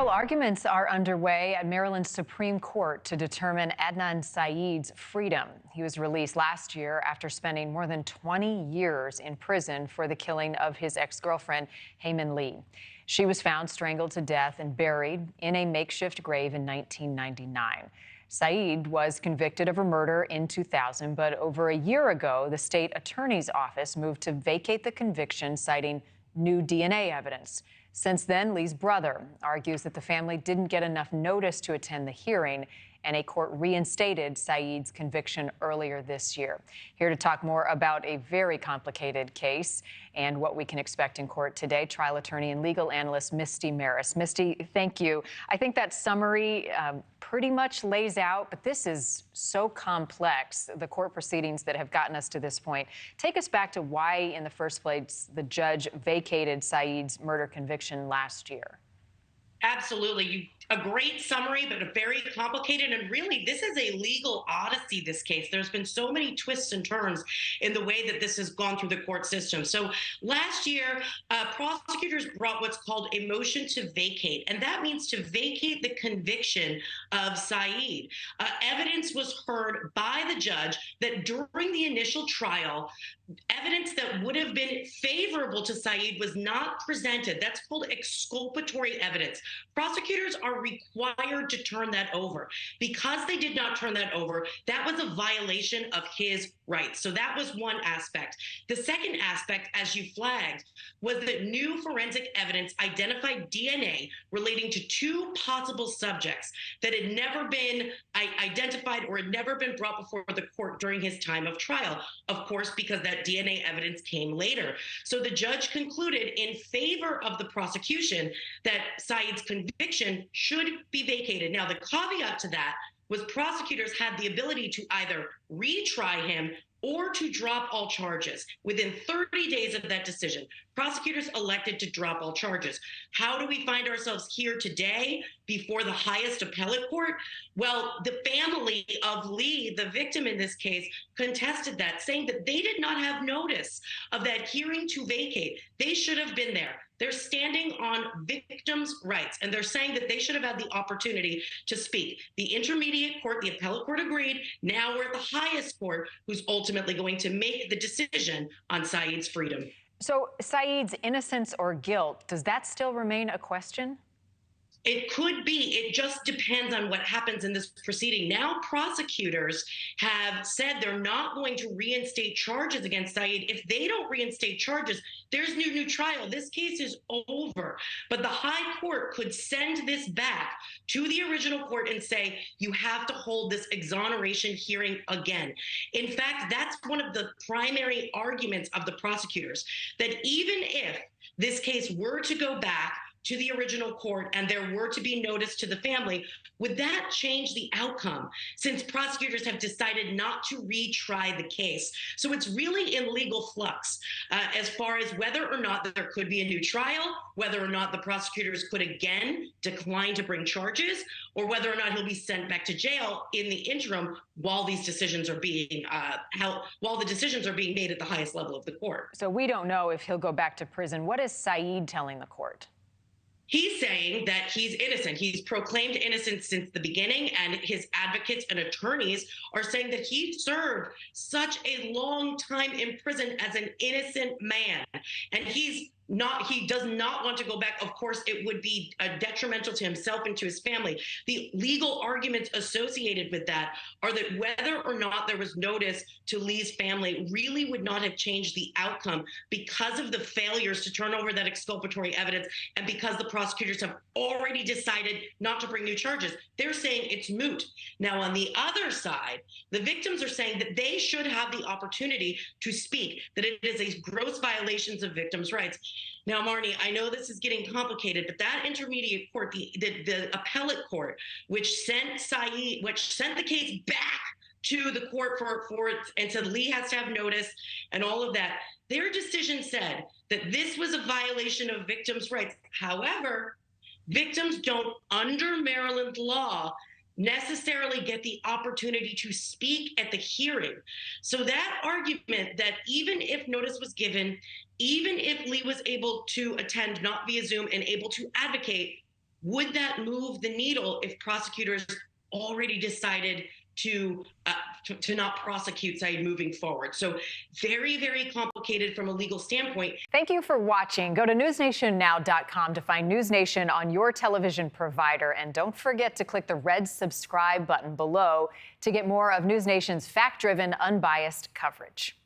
Oral arguments are underway at Maryland's Supreme Court to determine Adnan Syed's freedom. He was released last year after spending more than 20 years in prison for the killing of his ex-girlfriend, Hae-Min Lee. She was found strangled to death and buried in a makeshift grave in 1999. Syed was convicted of her murder in 2000, but over a year ago, the state attorney's office moved to vacate the conviction, citing new DNA evidence. Since then, Lee's brother argues that the family didn't get enough notice to attend the hearing, and a court reinstated Syed's conviction earlier this year. Here to talk more about a very complicated case and what we can expect in court today, trial attorney and legal analyst Misty Marris. Misty, thank you. I think that summary pretty much lays out, but this is so complex, the court proceedings that have gotten us to this point. Take us back to why, in the first place, the judge vacated Syed's murder conviction last year. Absolutely. A great summary, but a very complicated. And really, this is a legal odyssey, this case. There's been so many twists and turns in the way that this has gone through the court system. So last year, prosecutors brought what's called a motion to vacate. And that means to vacate the conviction of Syed. Evidence was heard by the judge that during the initial trial, evidence that would have been favorable to Syed was not presented. That's called exculpatory evidence. Prosecutors are required to turn that over. Because they did not turn that over, that was a violation of his rights. So that was one aspect. The second aspect, as you flagged, was that new forensic evidence identified DNA relating to two possible subjects that had never been identified or had never been brought before the court during his time of trial. Of course, because that DNA evidence came later. So the judge concluded in favor of the prosecution that Syed's conviction should be vacated. Now, the caveat to that was prosecutors had the ability to either retry him or to drop all charges. Within 30 days of that decision, prosecutors elected to drop all charges. How do we find ourselves here today before the highest appellate court? Well, the family of Lee, the victim in this case, contested that, saying that they did not have notice of that hearing to vacate. They should have been there. They're standing on victims' rights, and they're saying that they should have had the opportunity to speak. The intermediate court, the appellate court, agreed. Now we're at the highest court, who's ultimately going to make the decision on Syed's freedom. So Syed's innocence or guilt, does that still remain a question? It could be. It just depends on what happens in this proceeding. Now, prosecutors have said they're not going to reinstate charges against Syed. If they don't reinstate charges, there's new trial. This case is over. But the high court could send this back to the original court and say, you have to hold this exoneration hearing again. In fact, that's one of the primary arguments of the prosecutors, that even if this case were to go back to the original court and there were to be notice to the family, would that change the outcome, since prosecutors have decided not to retry the case? So it's really in legal flux as far as whether or not there could be a new trial, whether or not the prosecutors could again decline to bring charges, or whether or not he'll be sent back to jail in the interim while these decisions are being while the decisions are being made at the highest level of the court. So we don't know if he'll go back to prison. What is Syed telling the court? He's saying that he's innocent. He's proclaimed innocent since the beginning, and his advocates and attorneys are saying that he served such a long time in prison as an innocent man. And he does not want to go back. Of course, it would be detrimental to himself and to his family. The legal arguments associated with that are that whether or not there was notice to Lee's family really would not have changed the outcome because of the failures to turn over that exculpatory evidence, and because the prosecutors have already decided not to bring new charges. They're saying it's moot. Now, on the other side, the victims are saying that they should have the opportunity to speak, that it is a gross violations of victims' rights. Now, Marni, I know this is getting complicated, but that intermediate court, the appellate court, which sent the case back to the court and said Lee has to have notice and all of that, their decision said that this was a violation of victims' rights. However, victims don't, under Maryland law, necessarily get the opportunity to speak at the hearing. So that argument that even if notice was given, even if Lee was able to attend not via Zoom and able to advocate, Would that move the needle if prosecutors already decided to not prosecute Syed moving forward? So very, very complicated from a legal standpoint. Thank you for watching. Go to newsnationnow.com to find NewsNation on your television provider. And don't forget to click the red subscribe button below to get more of NewsNation's fact-driven, unbiased coverage.